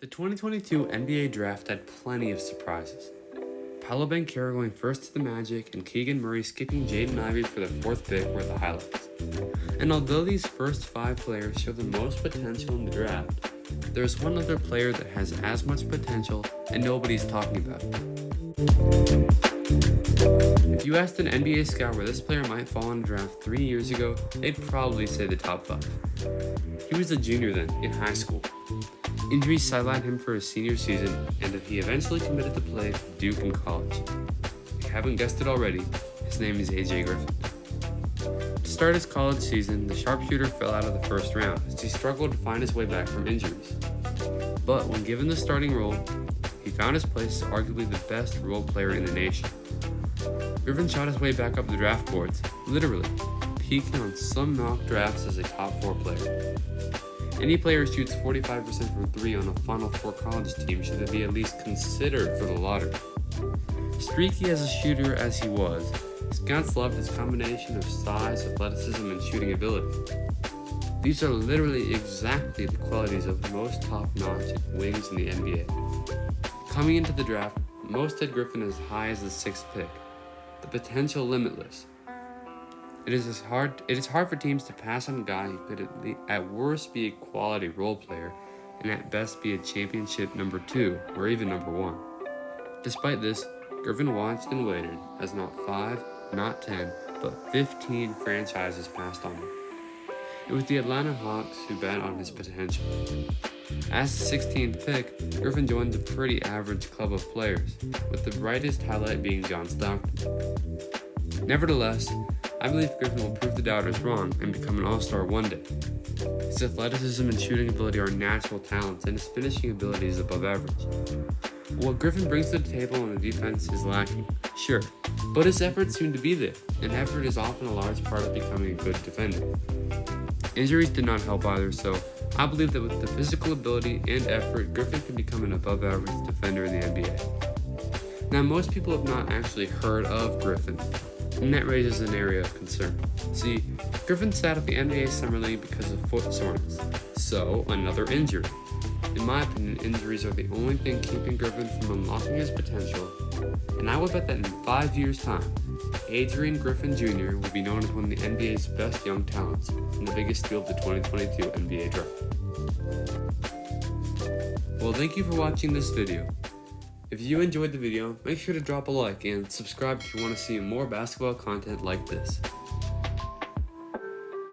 The 2022 NBA Draft had plenty of surprises. Paolo Banchero going first to the Magic and Keegan Murray skipping Jaden Ivey for the fourth pick were the highlights. And although these first five players show the most potential in the draft, there is one other player that has as much potential and nobody's talking about it. If you asked an NBA scout where this player might fall in the draft 3 years ago, they'd probably say the top 5. He was a junior then, in high school. Injuries sidelined him for his senior season, and he eventually committed to play for Duke in college. If you haven't guessed it already, his name is AJ Griffin. To start his college season, the sharpshooter fell out of the first round as he struggled to find his way back from injuries. But when given the starting role, he found his place as arguably the best role player in the nation. Griffin shot his way back up the draft boards, literally, peaking on some mock drafts as a top 4 player. Any player who shoots 45% from 3 on a Final Four college team should be at least considered for the lottery. Streaky as a shooter as he was, scouts loved his combination of size, athleticism, and shooting ability. These are literally exactly the qualities of most top-notch wings in the NBA. Coming into the draft, most had Griffin as high as the 6th pick, the potential limitless. It is hard for teams to pass on a guy who could at worst be a quality role player and at best be a championship number 2 or even number 1. Despite this, Griffin watched and waited as not 5, not 10, but 15 franchises passed on him. It was the Atlanta Hawks who bet on his potential. As the 16th pick, Griffin joined a pretty average club of players, with the brightest highlight being John Stockton. Nevertheless, I believe Griffin will prove the doubters wrong and become an all-star one day. His athleticism and shooting ability are natural talents, and his finishing ability is above average. What Griffin brings to the table on the defense is lacking, sure, but his efforts seem to be there, and effort is often a large part of becoming a good defender. Injuries did not help either, so I believe that with the physical ability and effort, Griffin can become an above-average defender in the NBA. Now, most people have not actually heard of Griffin, and that raises an area of concern. See, Griffin sat at the NBA Summer League because of foot soreness, so another injury. In my opinion, injuries are the only thing keeping Griffin from unlocking his potential, and I would bet that in 5 years' time, Adrian Griffin Jr. will be known as one of the NBA's best young talents and the biggest steal of the 2022 NBA Draft. Well, thank you for watching this video. If you enjoyed the video, make sure to drop a like and subscribe if you want to see more basketball content like this.